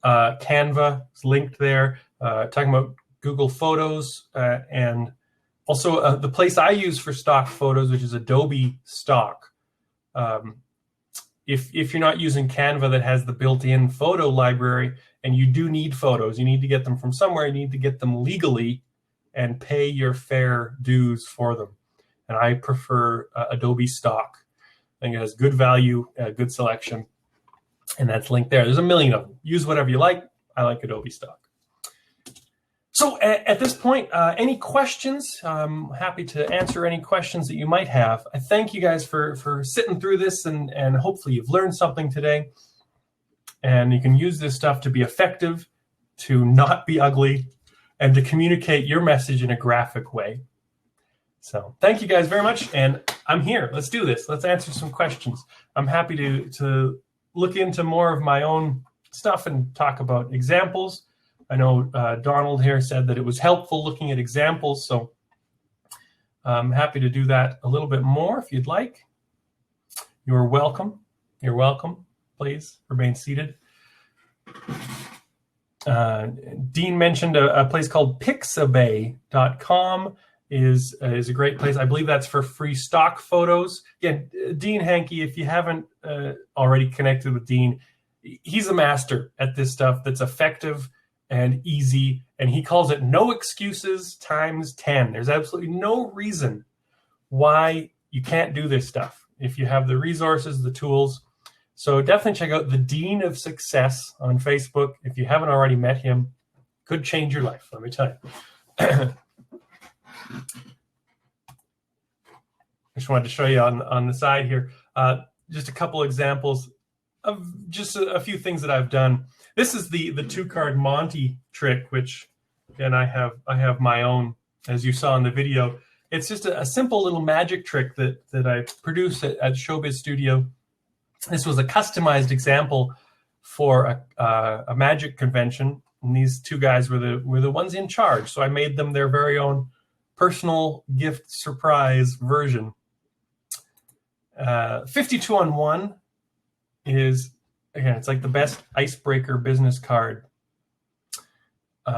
Canva is linked there, talking about Google Photos, and also the place I use for stock photos, which is Adobe Stock. If you're not using Canva that has the built-in photo library, and you do need photos, you need to get them from somewhere, you need to get them legally and pay your fair dues for them. And I prefer Adobe Stock. I think it has good value, good selection. And that's linked there. There's a million of them. Use whatever you like. I like Adobe Stock. So at this point, any questions? I'm happy to answer any questions that you might have. I thank you guys for sitting through this, and hopefully you've learned something today. And you can use this stuff to be effective, to not be ugly, and to communicate your message in a graphic way. So thank you guys very much. And I'm here. Let's do this. Let's answer some questions. I'm happy to look into more of my own stuff and talk about examples. I know Donald here said that it was helpful looking at examples. So I'm happy to do that a little bit more if you'd like. You're welcome. You're welcome. Please remain seated. Dean mentioned a place called pixabay.com is a great place. I believe that's for free stock photos. Again, Dean Hankey, if you haven't already connected with Dean, he's a master at this stuff that's effective and easy, and he calls it no excuses times 10. There's absolutely no reason why you can't do this stuff if you have the resources, the tools. So definitely check out the Dean of Success on Facebook. If you haven't already met him, could change your life, let me tell you. I just wanted to show you on the side here, just a couple examples of just a few things that I've done. This is the two-card Monte trick, which, again, I have my own, as you saw in the video. It's just a simple little magic trick that I produced at Showbiz Studio. This was a customized example for a magic convention, and these two guys were the ones in charge. So I made them their very own personal gift surprise version. 52 on 1 is, again, it's like the best icebreaker business card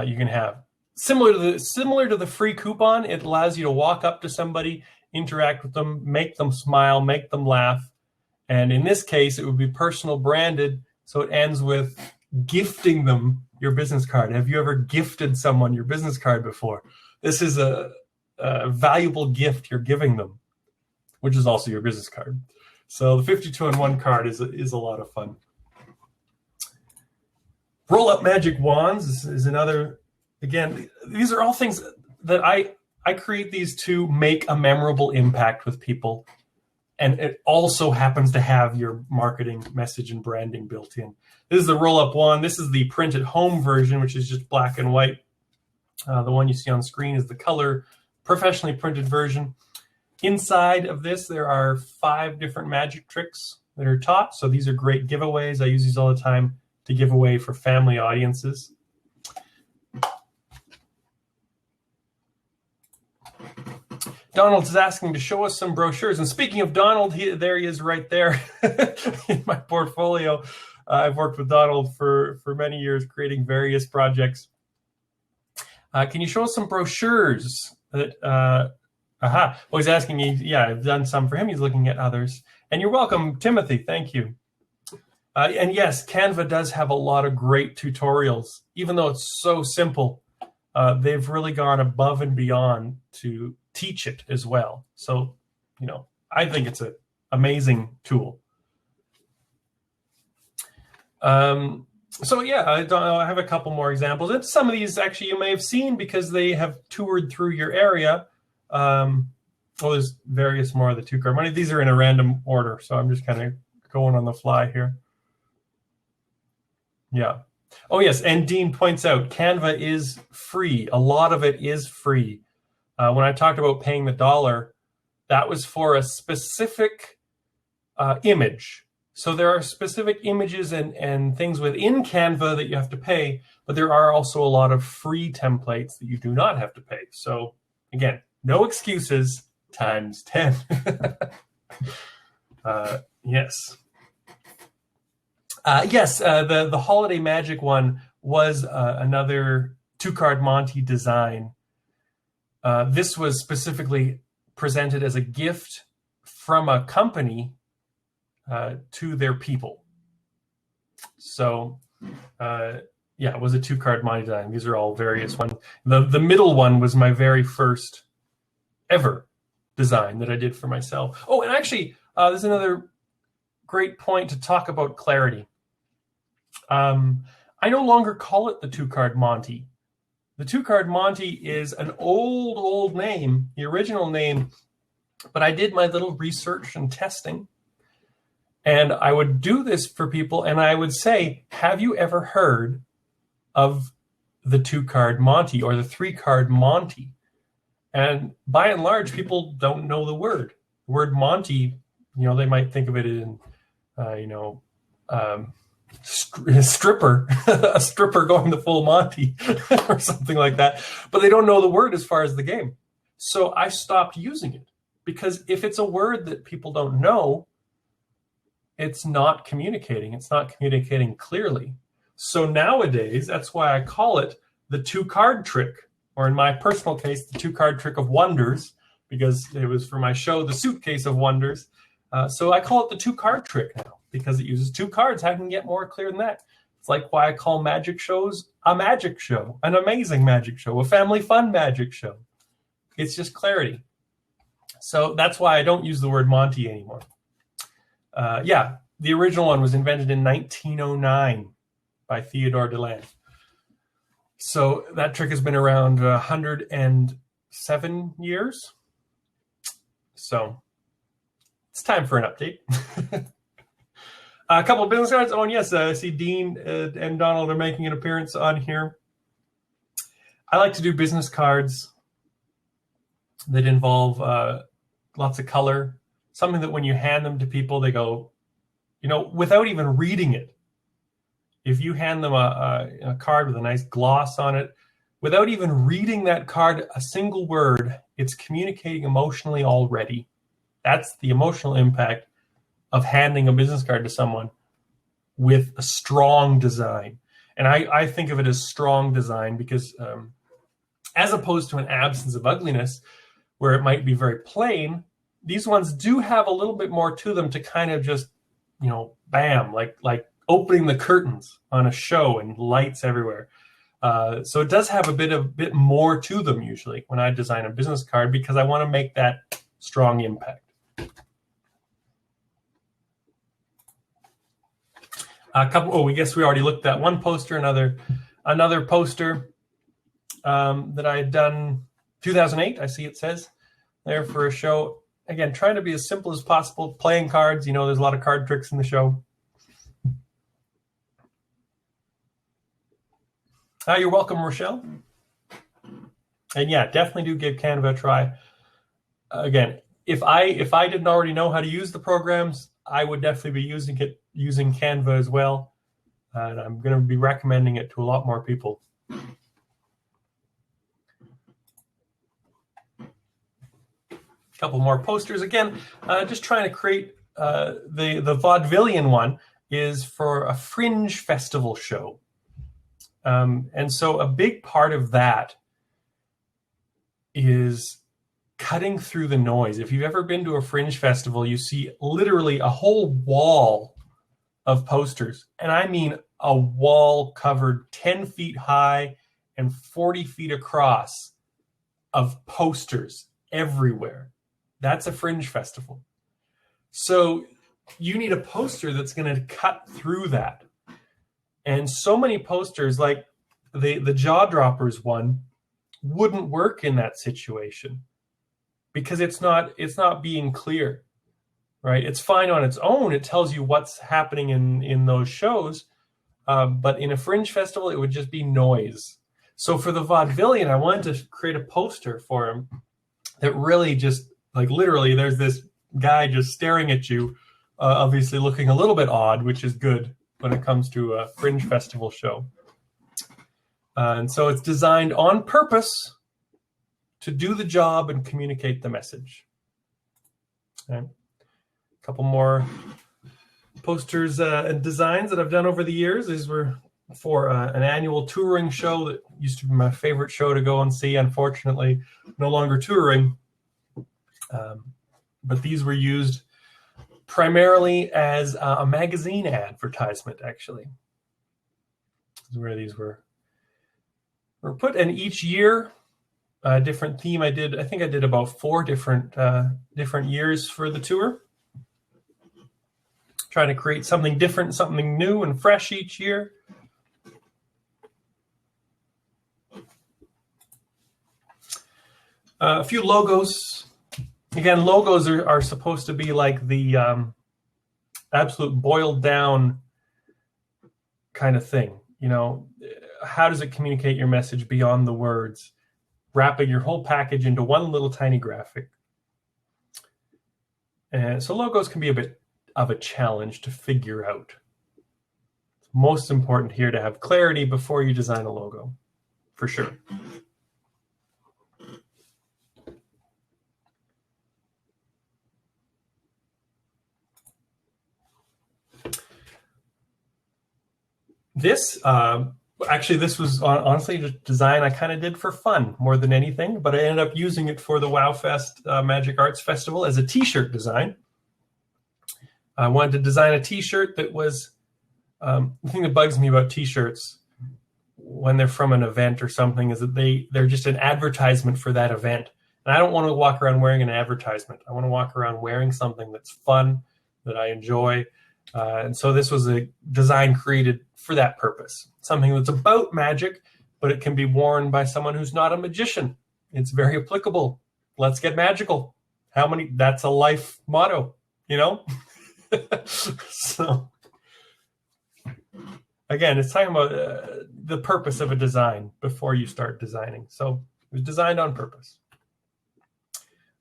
you can have. Similar to the free coupon, it allows you to walk up to somebody, interact with them, make them smile, make them laugh. And in this case, it would be personal branded. So it ends with gifting them your business card. Have you ever gifted someone your business card before? This is a valuable gift you're giving them, which is also your business card. So the 52 on 1 card is a lot of fun. Roll up magic wands is another. Again, these are all things that I create these to make a memorable impact with people. And it also happens to have your marketing message and branding built in. This is the roll-up wand. This is the printed home version, which is just black and white. The one you see on screen is the color, professionally printed version. Inside of this, there are 5 different magic tricks that are taught. So these are great giveaways. I use these all the time to give away for family audiences. Donald is asking to show us some brochures. And speaking of Donald, there he is right there in my portfolio. I've worked with Donald for many years, creating various projects. Can you show us some brochures? Well, he's asking you, yeah, I've done some for him. He's looking at others. And you're welcome, Timothy. Thank you. And yes, Canva does have a lot of great tutorials. Even though it's so simple, they've really gone above and beyond to teach it as well. So, I think it's an amazing tool. So yeah, I have a couple more examples. And some of these actually you may have seen because they have toured through your area. There's various more of the 2-card money. These are in a random order, so I'm just kind of going on the fly here. Yeah. Oh yes, and Dean points out Canva is free. A lot of it is free. When I talked about paying the $1, that was for a specific image. So there are specific images and things within Canva that you have to pay, but there are also a lot of free templates that you do not have to pay. So again, no excuses times 10. Yes. The Holiday Magic one was another 2-card Monte design. This was specifically presented as a gift from a company to their people. So, it was a 2-card Monte design. These are all various ones. The middle one was my very first ever design that I did for myself. Oh, and actually, there's another great point to talk about clarity. I no longer call it the 2-card Monte. The 2-card Monte is an old name, the original name, but I did my little research and testing. And I would do this for people, and I would say, have you ever heard of the 2-card Monte or the 3-card Monte? And by and large, people don't know the word. The word Monte, they might think of it in, stripper, a stripper going the full Monty or something like that. But they don't know the word as far as the game. So I stopped using it, because if it's a word that people don't know, it's not communicating. It's not communicating clearly. So nowadays, that's why I call it the 2-card trick, or in my personal case, the 2-card trick of wonders, because it was for my show, The Suitcase of Wonders. So I call it the 2-card trick now, because it uses 2 cards. How can you get more clear than that? It's like why I call magic shows a magic show, an amazing magic show, a family fun magic show. It's just clarity. So that's why I don't use the word Monty anymore. The original one was invented in 1909 by Theodore Deland. So that trick has been around 107 years. So it's time for an update. A couple of business cards. Oh, and yes, I see Dean and Donald are making an appearance on here. I like to do business cards that involve lots of color, something that when you hand them to people, they go, without even reading it. If you hand them a card with a nice gloss on it, without even reading that card, a single word, it's communicating emotionally already. That's the emotional impact of handing a business card to someone with a strong design. And I think of it as strong design because as opposed to an absence of ugliness, where it might be very plain, these ones do have a little bit more to them to kind of just, bam, like opening the curtains on a show and lights everywhere. So it does have a bit more to them usually when I design a business card, because I want to make that strong impact. We guess we already looked at one poster, another poster that I had done 2008. I see it says there for a show. Again, trying to be as simple as possible, playing cards. There's a lot of card tricks in the show. You're welcome, Rochelle. And yeah, definitely do give Canva a try. Again, if I didn't already know how to use the programs, I would definitely be using Canva as well. And I'm going to be recommending it to a lot more people. A couple more posters. Again, just trying to create the vaudevillian one is for a fringe festival show. And so a big part of that is cutting through the noise. If you've ever been to a fringe festival, you see literally a whole wall of posters. And I mean a wall covered 10 feet high and 40 feet across of posters everywhere. That's a fringe festival. So you need a poster that's going to cut through that. And so many posters, like the Jaw Droppers one, wouldn't work in that situation because it's not being clear, right? It's fine on its own. It tells you what's happening in those shows. But in a fringe festival, it would just be noise. So for the vaudevillian, I wanted to create a poster for him that really just, like literally, there's this guy just staring at you, obviously looking a little bit odd, which is good when it comes to a fringe festival show. And so it's designed on purpose to do the job and communicate the message. Okay. A couple more posters and designs that I've done over the years. These were for an annual touring show that used to be my favorite show to go and see. Unfortunately, no longer touring. But these were used primarily as a magazine advertisement, actually. This is where these were put. And each year, a different theme. I think I did about 4 different years for the tour. Trying to create something different, something new and fresh each year. A few logos. Again, logos are supposed to be like the absolute boiled down kind of thing. How does it communicate your message beyond the words? wrapping your whole package into one little tiny graphic. And so logos can be a bit of a challenge to figure out. It's most important here to have clarity before you design a logo, for sure. This, actually, this was honestly just design I kind of did for fun more than anything, but I ended up using it for the WowFest Magic Arts Festival as a t-shirt design. I wanted to design a t-shirt that was, the thing that bugs me about t-shirts when they're from an event or something is that they're just an advertisement for that event. And I don't want to walk around wearing an advertisement. I want to walk around wearing something that's fun, that I enjoy. And so this was a design created for that purpose. Something that's about magic, but it can be worn by someone who's not a magician. It's very applicable. Let's get magical. That's a life motto, you know? So, again, it's talking about the purpose of a design before you start designing. So it was designed on purpose.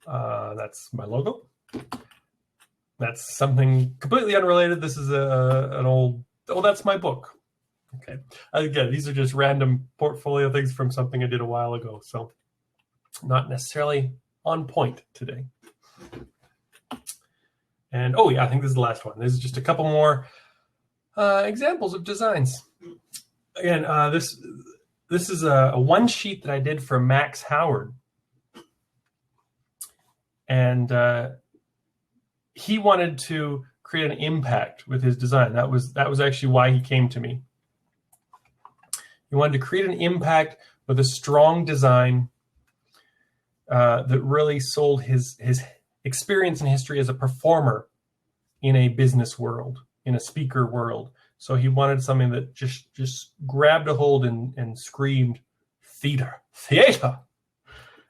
That's my logo. That's something completely unrelated. This is an old, that's my book. Okay. Again, these are just random portfolio things from something I did a while ago. So not necessarily on point today. And, oh yeah, I think this is the last one. This is just a couple more examples of designs. Again, this is a one sheet that I did for Max Howard. And he wanted to create an impact with his design. That was actually why he came to me. He wanted to create an impact with a strong design that really sold his experience and history as a performer in a business world, in a speaker world. So he wanted something that just grabbed a hold and screamed theater.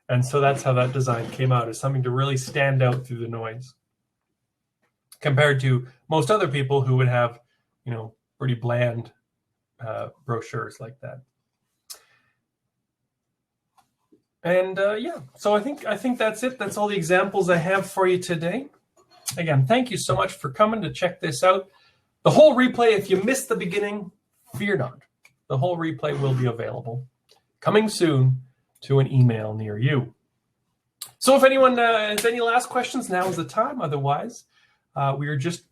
And so that's how that design came out, as something to really stand out through the noise, compared to most other people who would have, pretty bland brochures like that. And yeah, so I think that's it. That's all the examples I have for you today. Again, thank you so much for coming to check this out. The whole replay, if you missed the beginning, fear not. The whole replay will be available, coming soon to an email near you. So if anyone has any last questions, now is the time. Otherwise, we are just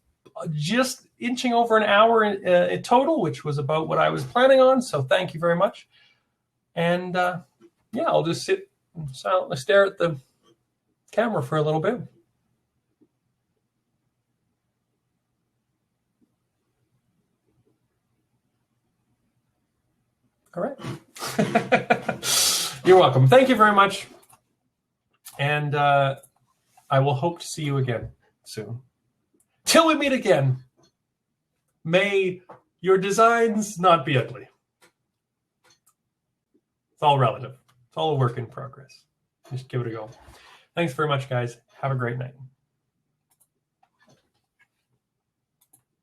inching over an hour in total, which was about what I was planning on. So thank you very much. And yeah, I'll just sit and silently stare at the camera for a little bit. All right. You're welcome. Thank you very much. And I will hope to see you again soon. Till we meet again, may your designs not be ugly. It's all relative. It's all a work in progress. Just give it a go. Thanks very much, guys. Have a great night.